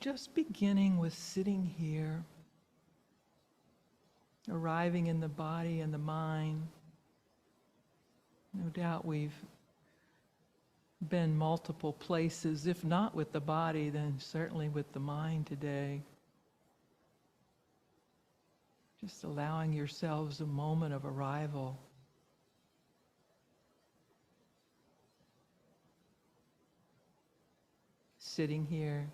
Just beginning with sitting here, arriving in the body and the mind. No doubt we've been multiple places, if not with the body, then certainly with the mind today. Just allowing yourselves a moment of arrival. Sitting here.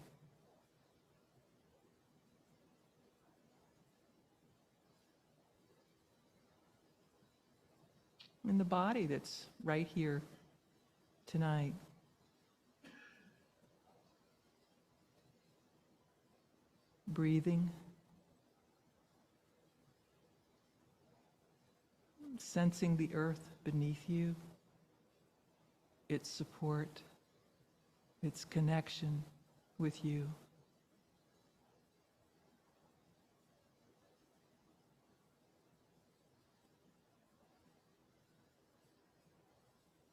In the body that's right here tonight. Breathing. Sensing the earth beneath you, its support, its connection with you.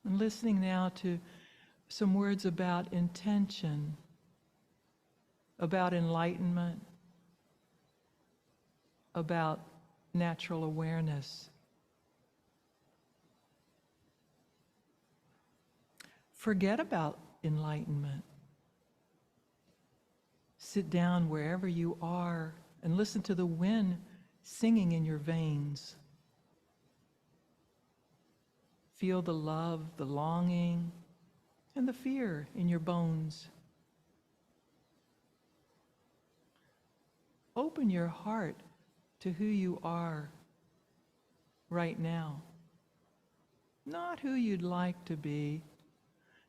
And listening now to some words about intention, about enlightenment, about natural awareness. Forget about enlightenment. Sit down wherever you are and listen to the wind singing in your veins. Feel the love, the longing, and the fear in your bones. Open your heart to who you are right now. Not who you'd like to be,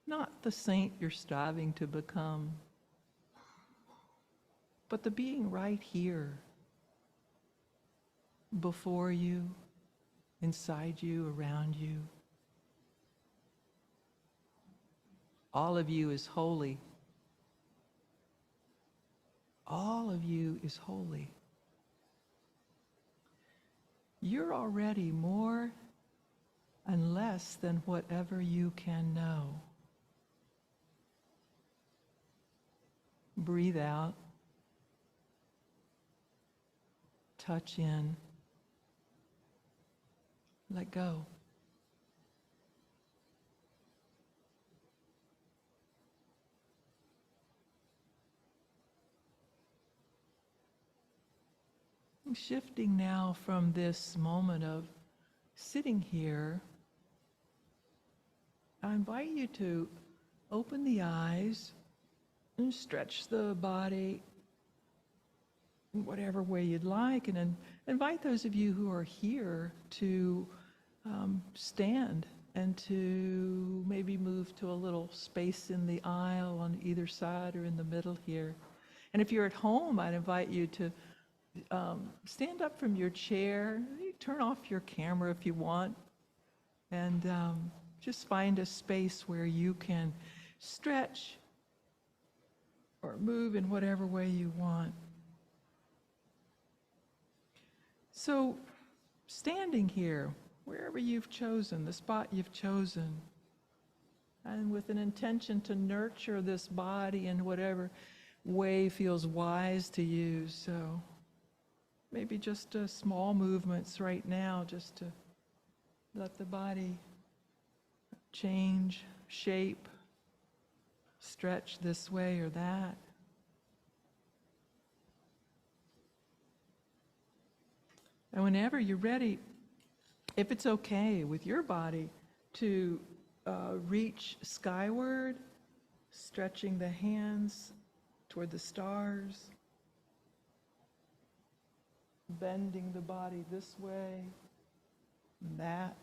not the saint you're striving to become, but the being right here, before you, inside you, around you. All of you is holy. All of you is holy. You're already more and less than whatever you can know. Breathe out. Touch in. Let go. Shifting now from this moment of sitting here, I invite you to open the eyes and stretch the body in whatever way you'd like, and then invite those of you who are here to stand and to maybe move to a little space in the aisle on either side or in the middle here. And if you're at home, I'd invite you to stand up from your chair. You turn off your camera if you want, and just find a space where you can stretch or move in whatever way you want. So, standing here, wherever you've chosen, the spot you've chosen, and with an intention to nurture this body in whatever way feels wise to you. So, maybe just small movements right now, just to let the body change shape, stretch this way or that. And whenever you're ready, if it's okay with your body, to reach skyward, stretching the hands toward the stars, bending the body this way and that.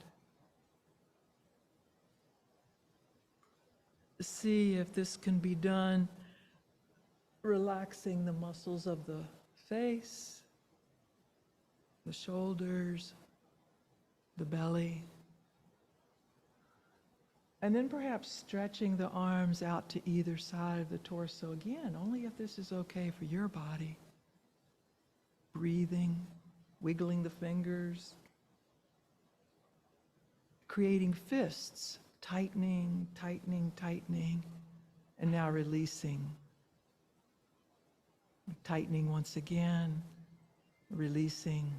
See if this can be done, relaxing the muscles of the face, the shoulders, the belly, and then perhaps stretching the arms out to either side of the torso. Again, only if this is okay for your body. Breathing, wiggling the fingers, creating fists, tightening, tightening, tightening, and now releasing. tightening once again, releasing,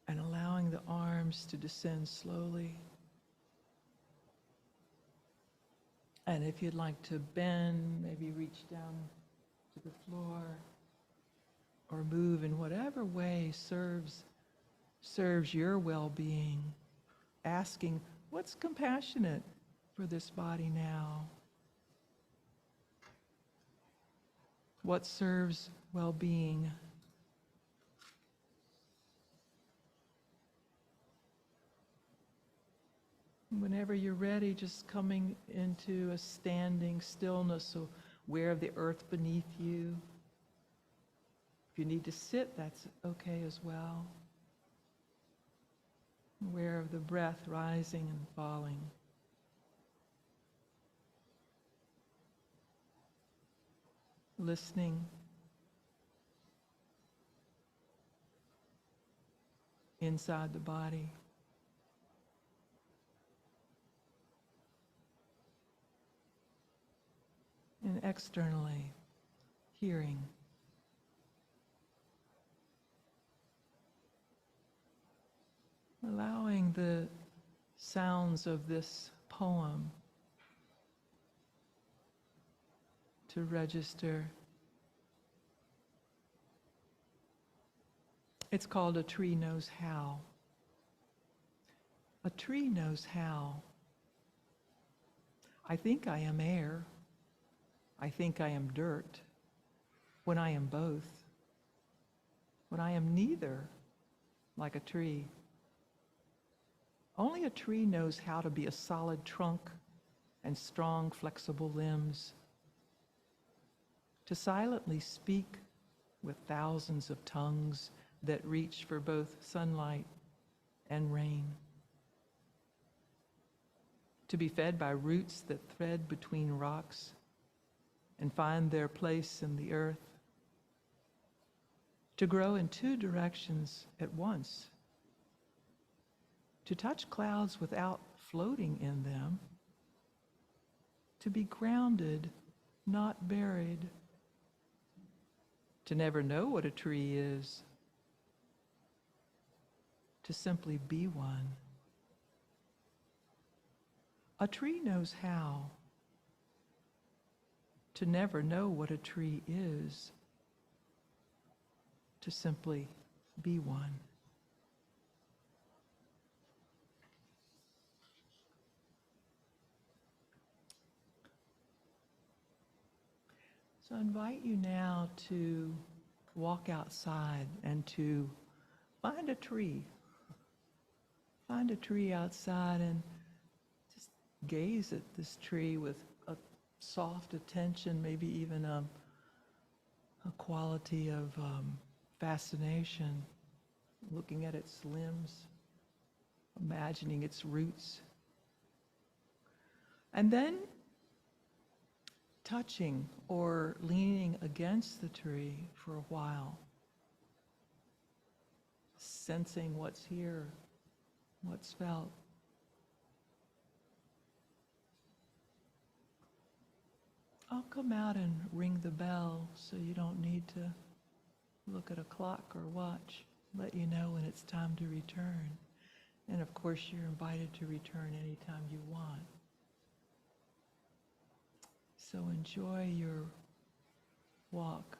and allowing the arms to descend slowly. And if you'd like to bend, maybe reach down to the floor or move in whatever way serves your well-being, asking, what's compassionate for this body now? What serves well-being? Whenever you're ready, just coming into a standing stillness, so aware of the earth beneath you. If you need to sit, that's okay as well. Aware of the breath rising and falling. Listening. Inside the body. And externally, hearing. Allowing the sounds of this poem to register. It's called A Tree Knows How. A tree knows how. I think I am air. I think I am dirt. When I am both. When I am neither, like a tree. Only a tree knows how to be a solid trunk and strong, flexible limbs. To silently speak with thousands of tongues that reach for both sunlight and rain. To be fed by roots that thread between rocks and find their place in the earth. To grow in two directions at once. To touch clouds without floating in them. To be grounded, not buried. To never know what a tree is. To simply be one. A tree knows how. To never know what a tree is. To simply be one. So I invite you now to walk outside and to find a tree. Find a tree outside and just gaze at this tree with a soft attention, maybe even a quality of fascination, looking at its limbs, imagining its roots. And then touching or leaning against the tree for a while, sensing what's here, what's felt. I'll come out and ring the bell so you don't need to look at a clock or watch. Let you know when it's time to return. And of course, you're invited to return anytime you want. So enjoy your walk.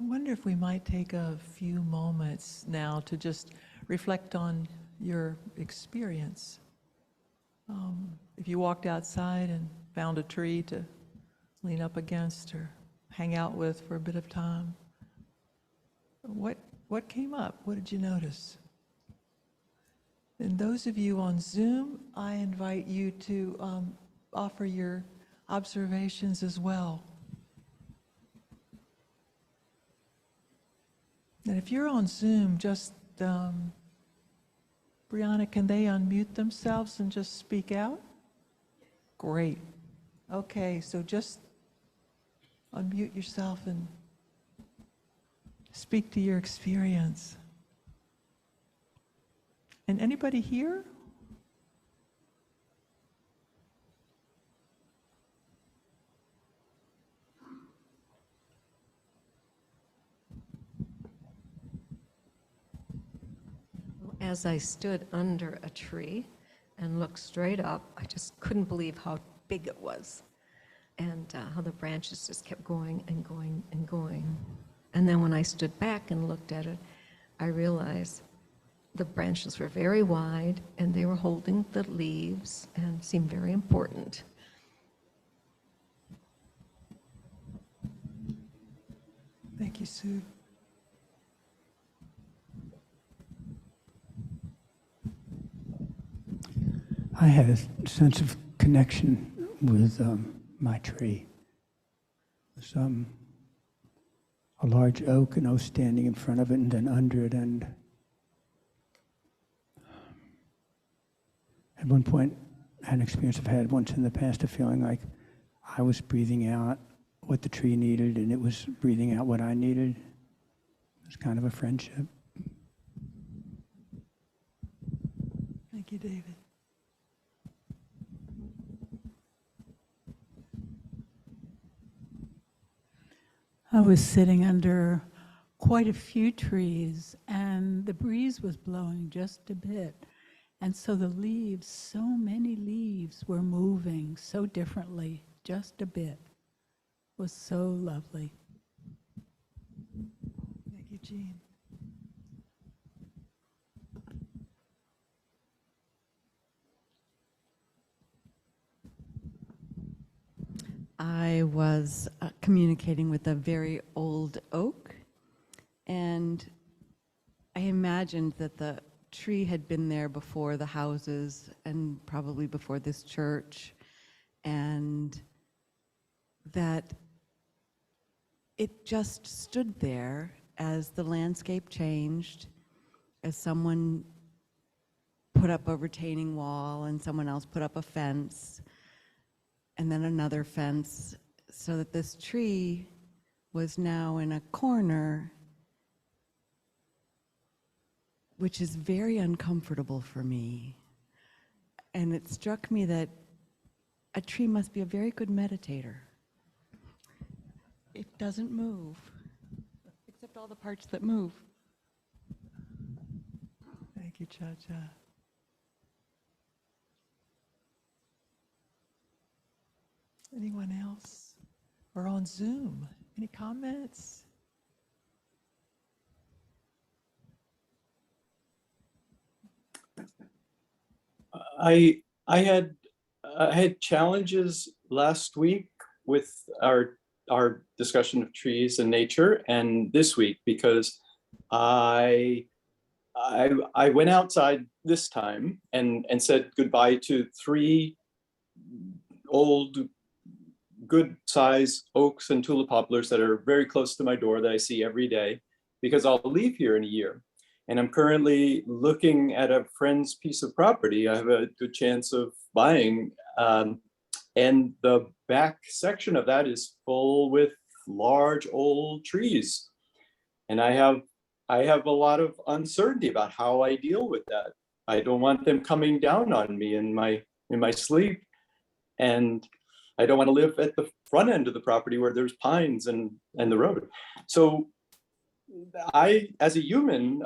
wonder if we might take a few moments now to just reflect on your experience. If you walked outside and found a tree to lean up against or hang out with for a bit of time, what came up? What did you notice? And those of you on Zoom, I invite you to offer your observations as well. And if you're on Zoom, just, Brianna, can they unmute themselves and just speak out? Great. Okay, so just unmute yourself and speak to your experience. And anybody here? As I stood under a tree and looked straight up, I just couldn't believe how big it was, and how the branches just kept going and going and going. And then when I stood back and looked at it, I realized the branches were very wide and they were holding the leaves and seemed very important. Thank you, Sue. I had a sense of connection with my tree. There's a large oak, and I was standing in front of it and then under it, and at one point I had an experience I've had once in the past of feeling like I was breathing out what the tree needed and it was breathing out what I needed. It was kind of a friendship. Thank you, David. I was sitting under quite a few trees, and the breeze was blowing just a bit. And so the leaves, so many leaves were moving so differently, just a bit. It was so lovely. Thank you, Jean. I was communicating with a very old oak, and I imagined that the tree had been there before the houses and probably before this church, and that it just stood there as the landscape changed, as someone put up a retaining wall and someone else put up a fence, and then another fence, so that this tree was now in a corner, which is very uncomfortable for me. And it struck me that a tree must be a very good meditator. It doesn't move, except all the parts that move. Thank you, Cha-Cha. Anyone else? Or on Zoom? Any comments? I had challenges last week with our discussion of trees and nature, and this week because I went outside this time and said goodbye to 3 old, good size oaks and tulip poplars that are very close to my door that I see every day, because I'll leave here in a year. And I'm currently looking at a friend's piece of property I have a good chance of buying. And the back section of that is full with large old trees. And I have a lot of uncertainty about how I deal with that. I don't want them coming down on me in my sleep. And I don't want to live at the front end of the property where there's pines and the road. So I, as a human,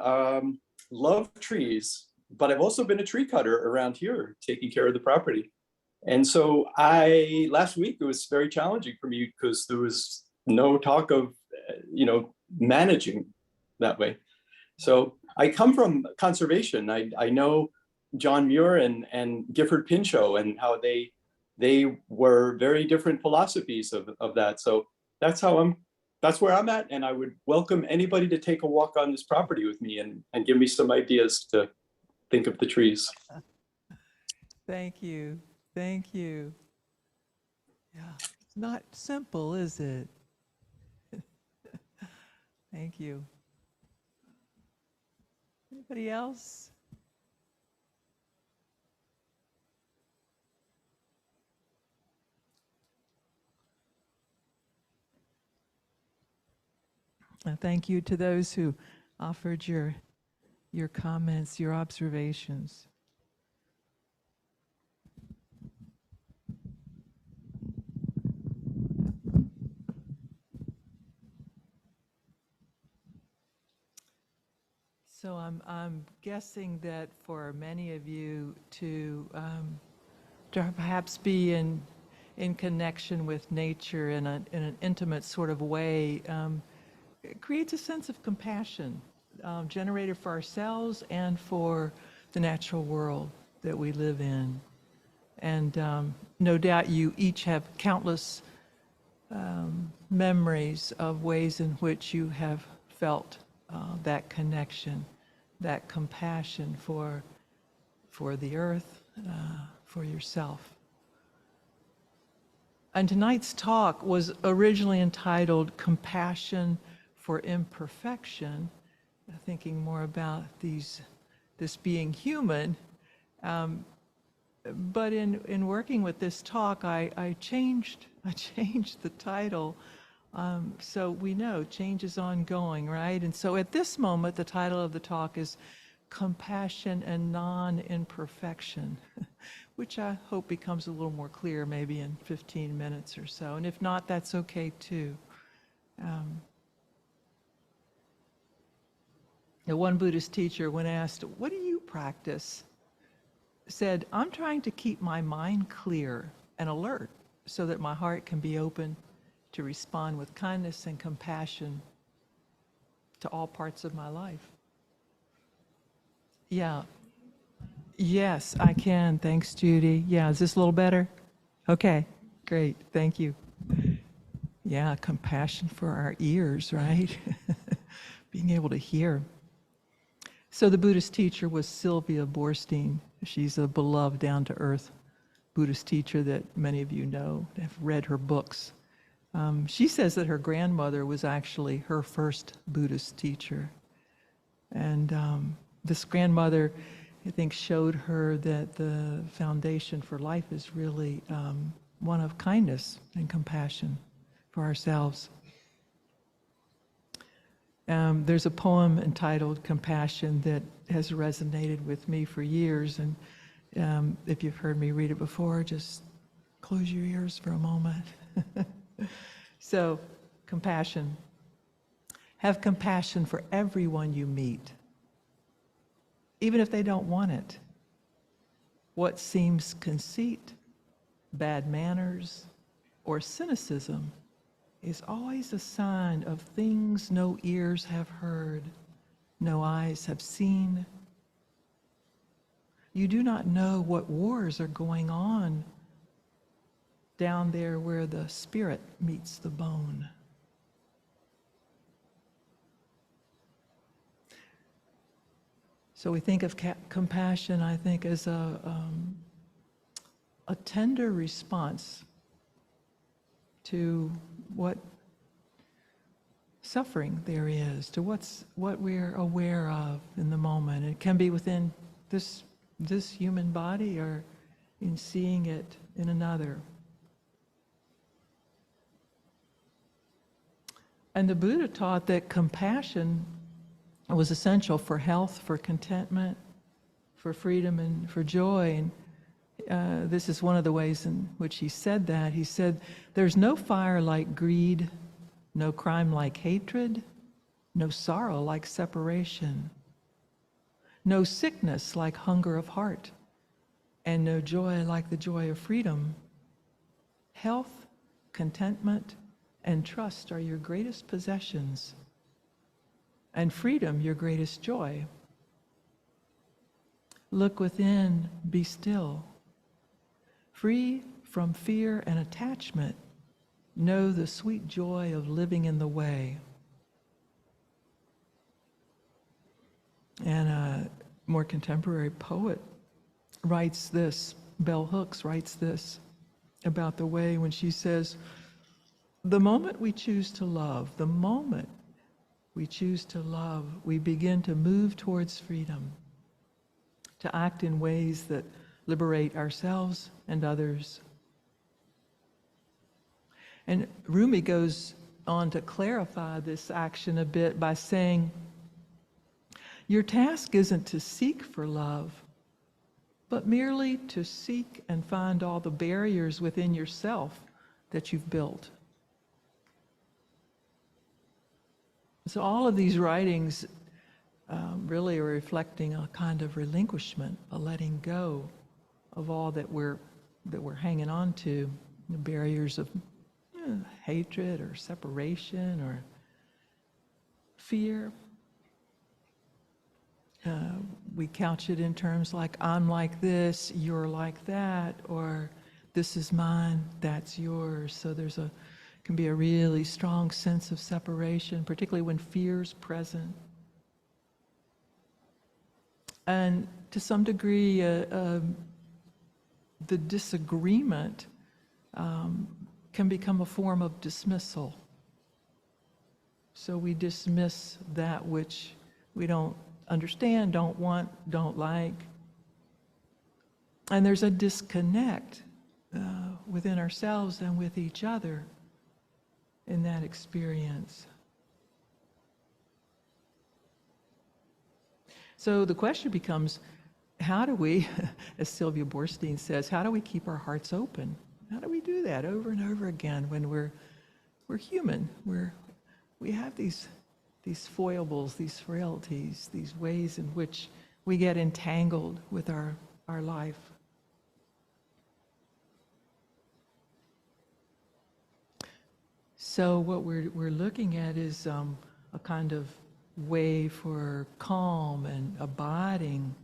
love trees, but I've also been a tree cutter around here, taking care of the property. And so last week, it was very challenging for me because there was no talk of, managing that way. So I come from conservation. I know John Muir and Gifford Pinchot and how they were very different philosophies of that. So that's where I'm at. And I would welcome anybody to take a walk on this property with me and give me some ideas to think of the trees. Thank you. Thank you. Yeah, it's not simple, is it? Thank you. Anybody else? Thank you to those who offered your comments, your observations. So I'm guessing that for many of you to perhaps be in connection with nature in an intimate sort of way it creates a sense of compassion generated for ourselves and for the natural world that we live in. And no doubt you each have countless memories of ways in which you have felt that connection, that compassion for the earth, for yourself. And tonight's talk was originally entitled Compassion for Imperfection, thinking more about this being human. But in working with this talk, I changed the title. So we know change is ongoing, right? And so at this moment, the title of the talk is Compassion and Non-Imperfection, which I hope becomes a little more clear maybe in 15 minutes or so. And if not, that's okay too. One Buddhist teacher, when asked, "What do you practice?" said, "I'm trying to keep my mind clear and alert so that my heart can be open to respond with kindness and compassion to all parts of my life." Yeah. Yes, I can. Thanks, Judy. Yeah, is this a little better? Okay, great. Thank you. Yeah, compassion for our ears, right? Being able to hear. So the Buddhist teacher was Sylvia Boorstein. She's a beloved, down-to-earth Buddhist teacher that many of you know, have read her books. She says that her grandmother was actually her first Buddhist teacher. And this grandmother, I think, showed her that the foundation for life is really one of kindness and compassion for ourselves. There's a poem entitled Compassion that has resonated with me for years, and if you've heard me read it before, just close your ears for a moment. So, compassion. Have compassion for everyone you meet, even if they don't want it. What seems conceit, bad manners, or cynicism is always a sign of things no ears have heard, no eyes have seen. You do not know what wars are going on down there where the spirit meets the bone. So we think of compassion, I think, as a tender response to what suffering there is, to what we're aware of in the moment. It can be within this human body or in seeing it in another. And the Buddha taught that compassion was essential for health, for contentment, for freedom, and for joy. And this is one of the ways in which he said that. He said, "There's no fire like greed, no crime like hatred, no sorrow like separation, no sickness like hunger of heart, and no joy like the joy of freedom. Health, contentment, and trust are your greatest possessions. and freedom your greatest joy. Look within, be still. Free from fear and attachment, know the sweet joy of living in the way. And a more contemporary poet writes this, Bell Hooks writes this about the way when she says, the moment we choose to love, the moment we choose to love, we begin to move towards freedom, to act in ways that liberate ourselves and others. And Rumi goes on to clarify this action a bit by saying, your task isn't to seek for love, but merely to seek and find all the barriers within yourself that you've built. So all of these writings really are reflecting a kind of relinquishment, a letting go of all that we're hanging on to, the barriers of hatred or separation or fear. We couch it in terms like, I'm like this, you're like that, or this is mine, that's yours. So can be a really strong sense of separation, particularly when fear's present. And to some degree, the disagreement can become a form of dismissal. So we dismiss that which we don't understand, don't want, don't like. And there's a disconnect within ourselves and with each other in that experience. So the question becomes, how do we, as Sylvia Boorstein says, how do we keep our hearts open? How do we do that over and over again when we're human? We have these foibles, these frailties, these ways in which we get entangled with our life. So what we're looking at is a kind of way for calm and abiding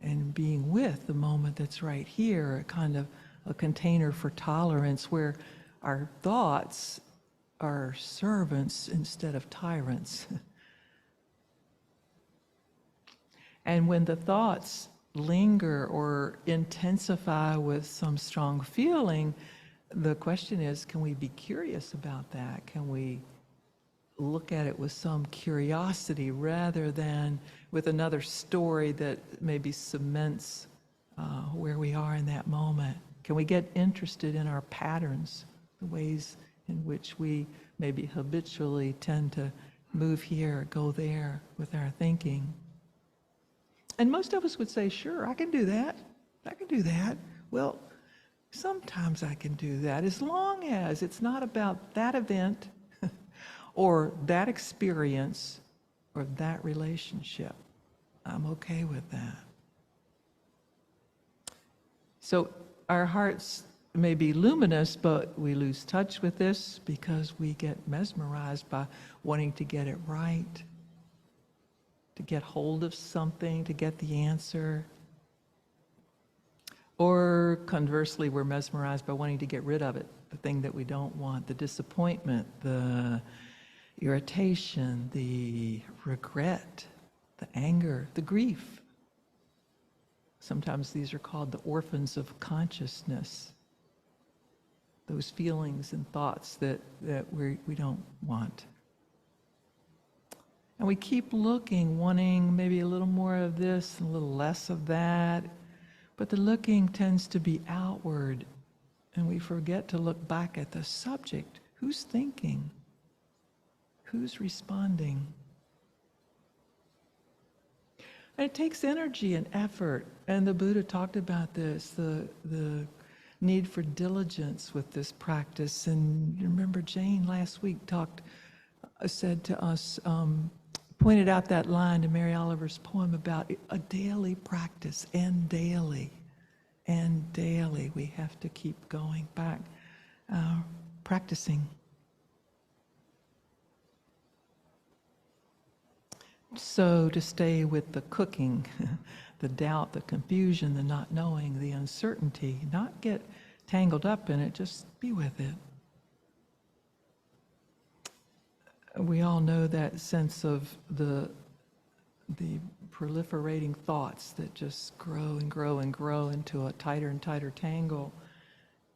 and being with the moment that's right here, a kind of a container for tolerance where our thoughts are servants instead of tyrants. And when the thoughts linger or intensify with some strong feeling, the question is, can we be curious about that? Can we look at it with some curiosity rather than with another story that maybe cements where we are in that moment? Can we get interested in our patterns, the ways in which we maybe habitually tend to move here, go there with our thinking? And most of us would say, sure, I can do that. I can do that. Well, sometimes I can do that, as long as it's not about that event or that experience or that relationship. I'm okay with that. So our hearts may be luminous, but we lose touch with this because we get mesmerized by wanting to get it right, to get hold of something, to get the answer. Or conversely, we're mesmerized by wanting to get rid of it, the thing that we don't want, the disappointment, the irritation, the regret, the anger, the grief. Sometimes these are called the orphans of consciousness, those feelings and thoughts that we don't want. And we keep looking, wanting maybe a little more of this, a little less of that, but the looking tends to be outward, and we forget to look back at the subject. Who's thinking? Who's responding? And it takes energy and effort, and the Buddha talked about this, the need for diligence with this practice. And remember, Jane last week said to us, pointed out that line to Mary Oliver's poem about a daily practice, and daily we have to keep going back, practicing. So to stay with the cooking, the doubt, the confusion, the not knowing, the uncertainty, not get tangled up in it, just be with it. We all know that sense of the proliferating thoughts that just grow and grow and grow into a tighter and tighter tangle.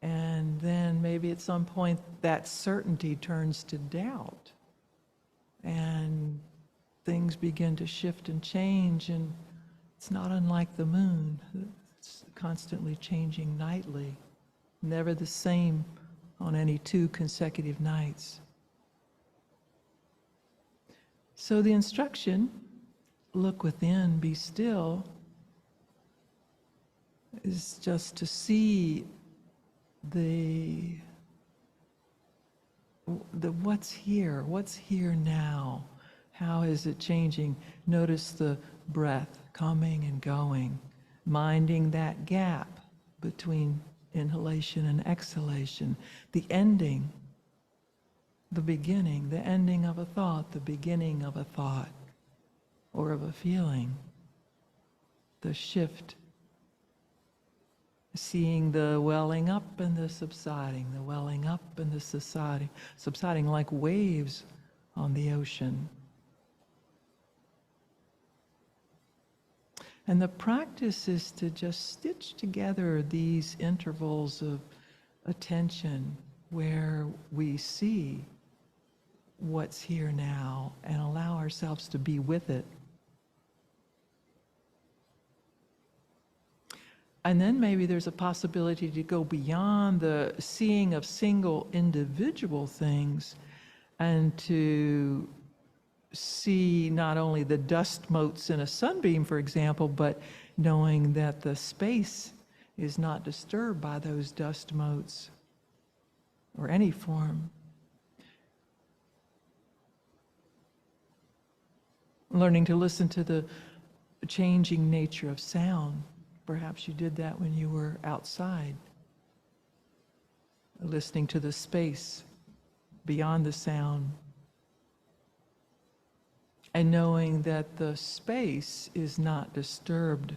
And then maybe at some point that certainty turns to doubt. And things begin to shift and change, and it's not unlike the moon. It's constantly changing nightly, never the same on any 2 consecutive nights. So the instruction, look within, be still, is just to see the what's here now. How is it changing? Notice the breath coming and going, minding that gap between inhalation and exhalation, the ending, the beginning, the ending of a thought, the beginning of a thought or of a feeling, the shift, seeing the welling up and the subsiding, the welling up and the subsiding like waves on the ocean. And the practice is to just stitch together these intervals of attention where we see what's here now and allow ourselves to be with it. And then maybe there's a possibility to go beyond the seeing of single individual things and to see not only the dust motes in a sunbeam, for example, but knowing that the space is not disturbed by those dust motes or any form. Learning to listen to the changing nature of sound. Perhaps you did that when you were outside. Listening to the space beyond the sound. And knowing that the space is not disturbed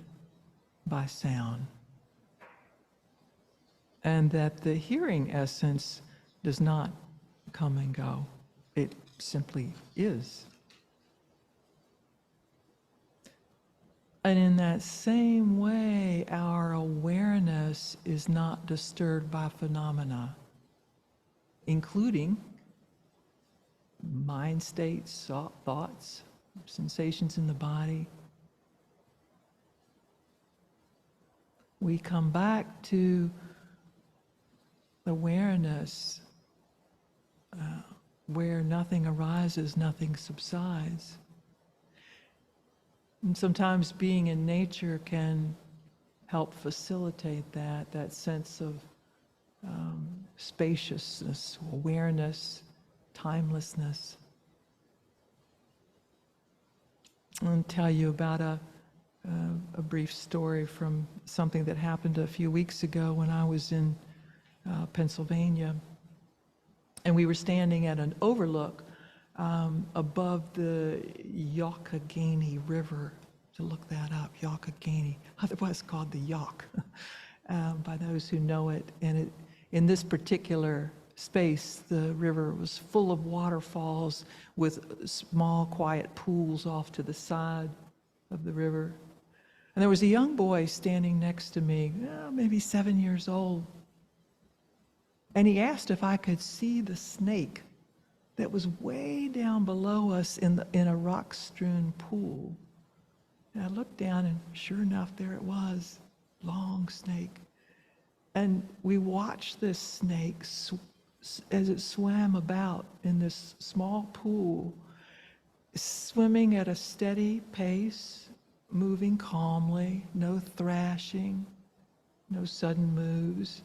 by sound. And that the hearing essence does not come and go. It simply is. And in that same way, our awareness is not disturbed by phenomena, including mind states, thoughts, sensations in the body. We come back to awareness where nothing arises, nothing subsides. And sometimes being in nature can help facilitate that sense of spaciousness, awareness, timelessness. I'll tell you about a brief story from something that happened a few weeks ago when I was in Pennsylvania. And we were standing at an overlook above the Youghiogheny River, to look that up, Youghiogheny, otherwise called the Yauk, by those who know it. And in this particular space, the river was full of waterfalls with small, quiet pools off to the side of the river. And there was a young boy standing next to me, maybe 7 years old. And he asked if I could see the snake that was way down below us in a rock-strewn pool. And I looked down, and sure enough, there it was, long snake. And we watched this snake as it swam about in this small pool, swimming at a steady pace, moving calmly, no thrashing, no sudden moves.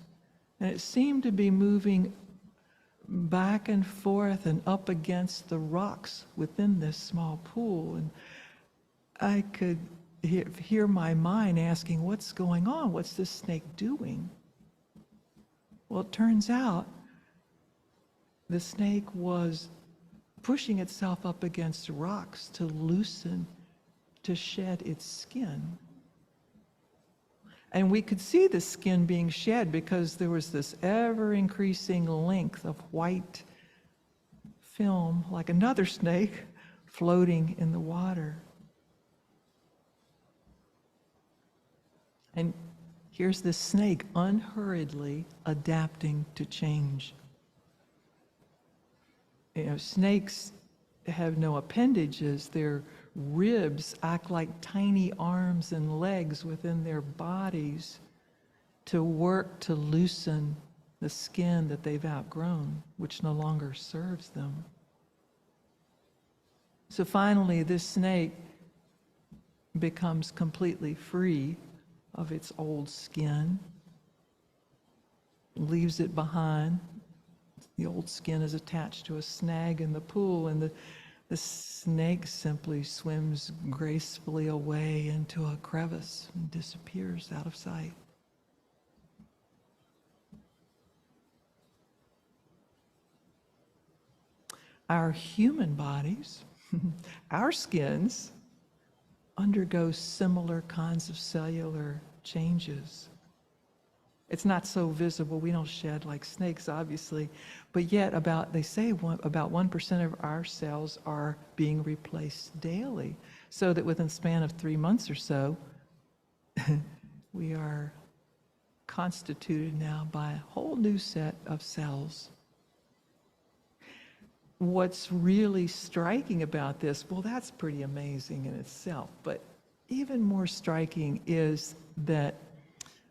And it seemed to be moving back and forth and up against the rocks within this small pool. And I could hear my mind asking, what's going on? What's this snake doing? Well, it turns out the snake was pushing itself up against rocks to loosen, to shed its skin. And we could see the skin being shed because there was this ever-increasing length of white film, like another snake, floating in the water. And here's this snake unhurriedly adapting to change. You know, snakes have no appendages. Their ribs act like tiny arms and legs within their bodies to work to loosen the skin that they've outgrown, which no longer serves them. So finally, this snake becomes completely free of its old skin, leaves it behind. The old skin is attached to a snag in the pool, and the snake simply swims gracefully away into a crevice and disappears out of sight. Our human bodies, our skins, undergo similar kinds of cellular changes. It's not so visible. We don't shed like snakes, obviously, but yet about 1% of our cells are being replaced daily, so that within the span of 3 months or so, we are constituted now by a whole new set of cells. What's really striking about this, well, that's pretty amazing in itself, but even more striking is that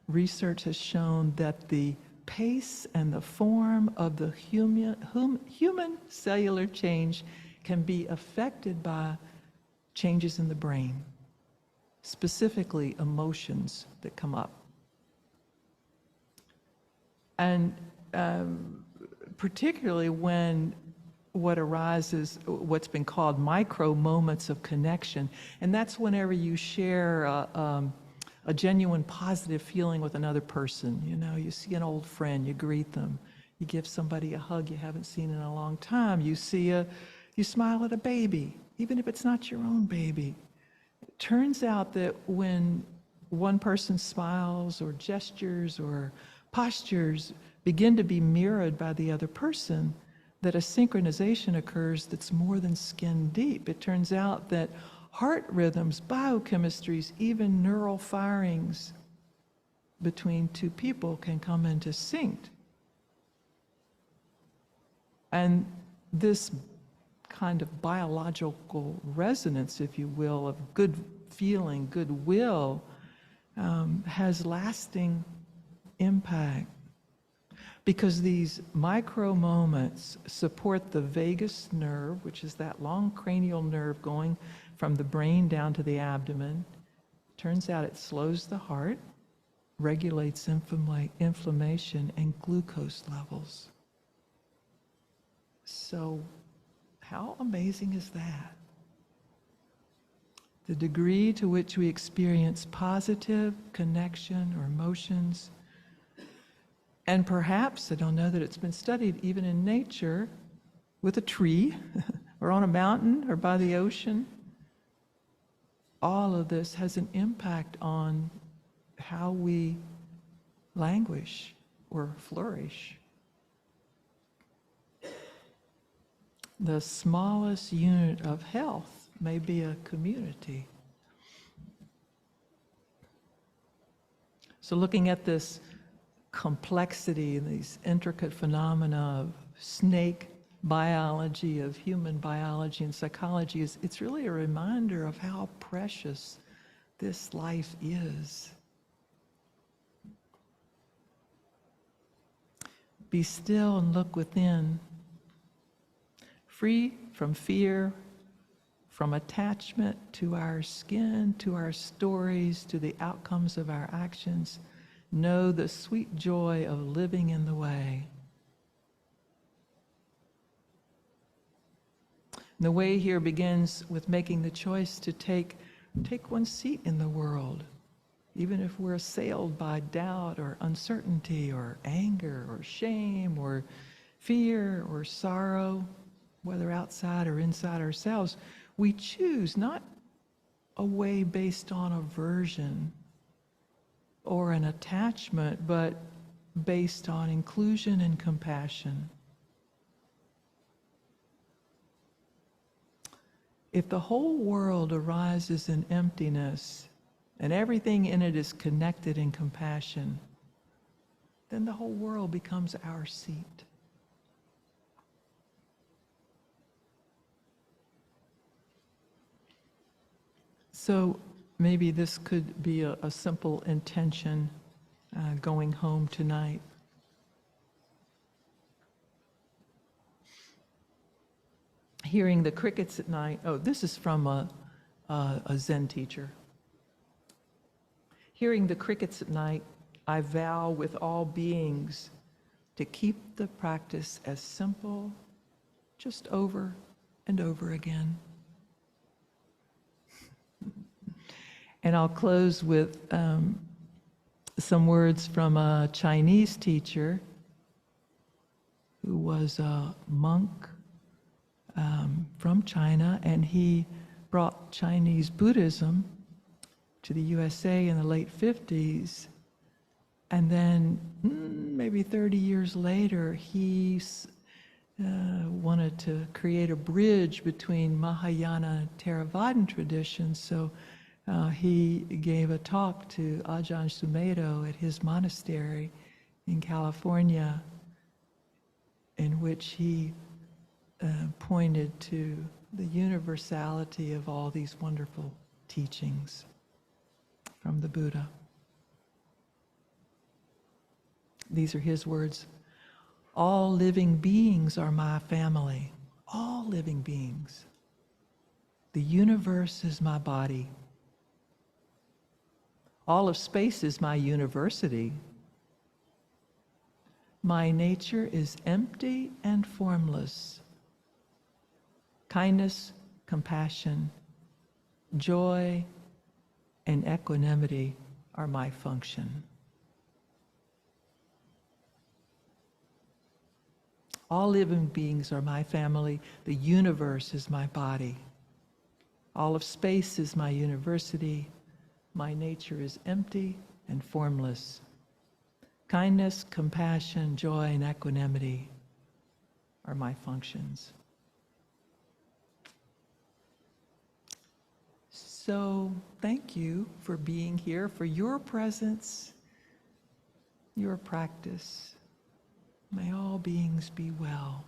research has shown that the pace and the form of the human cellular change can be affected by changes in the brain, specifically emotions that come up. And particularly when what arises, what's been called micro moments of connection, and that's whenever you share a genuine positive feeling with another person. You know, you see an old friend, you greet them, you give somebody a hug you haven't seen in a long time, you smile at a baby, even if it's not your own baby. It turns out that when one person smiles or gestures or postures begin to be mirrored by the other person, that a synchronization occurs that's more than skin deep. It turns out that heart rhythms, biochemistries, even neural firings between two people can come into sync. And this kind of biological resonance, if you will, of good feeling, goodwill, has lasting impact. Because these micro moments support the vagus nerve, which is that long cranial nerve going from the brain down to the abdomen. Turns out it slows the heart, regulates inflammation and glucose levels. So how amazing is that? The degree to which we experience positive connection or emotions. And perhaps, I don't know that it's been studied, even in nature, with a tree, or on a mountain, or by the ocean, all of this has an impact on how we languish or flourish. The smallest unit of health may be a community. So looking at this complexity and these intricate phenomena of snake biology, of human biology and psychology, it's really a reminder of how precious this life is. Be still and look within, free from fear, from attachment to our skin, to our stories, to the outcomes of our actions. Know the sweet joy of living in the way. The way here begins with making the choice to take one's seat in the world, even if we're assailed by doubt or uncertainty or anger or shame or fear or sorrow. whether outside or inside ourselves, we choose not a way based on aversion or an attachment, but based on inclusion and compassion. If the whole world arises in emptiness and everything in it is connected in compassion, then the whole world becomes our seat. So maybe this could be a simple intention going home tonight. Hearing the crickets at night. Oh, this is from a Zen teacher. Hearing the crickets at night, I vow with all beings to keep the practice as simple, just over and over again. And I'll close with some words from a Chinese teacher who was a monk from China, and he brought Chinese Buddhism to the USA in the late 50s. And then maybe 30 years later, he wanted to create a bridge between Mahayana and Theravadan traditions. So he gave a talk to Ajahn Sumedho at his monastery in California, in which he pointed to the universality of all these wonderful teachings from the Buddha. These are his words. All living beings are my family. All living beings. The universe is my body. All of space is my university. My nature is empty and formless. Kindness, compassion, joy, and equanimity are my function. All living beings are my family. The universe is my body. All of space is my university. My nature is empty and formless. Kindness, compassion, joy, and equanimity are my functions. So thank you for being here, for your presence, your practice. May all beings be well.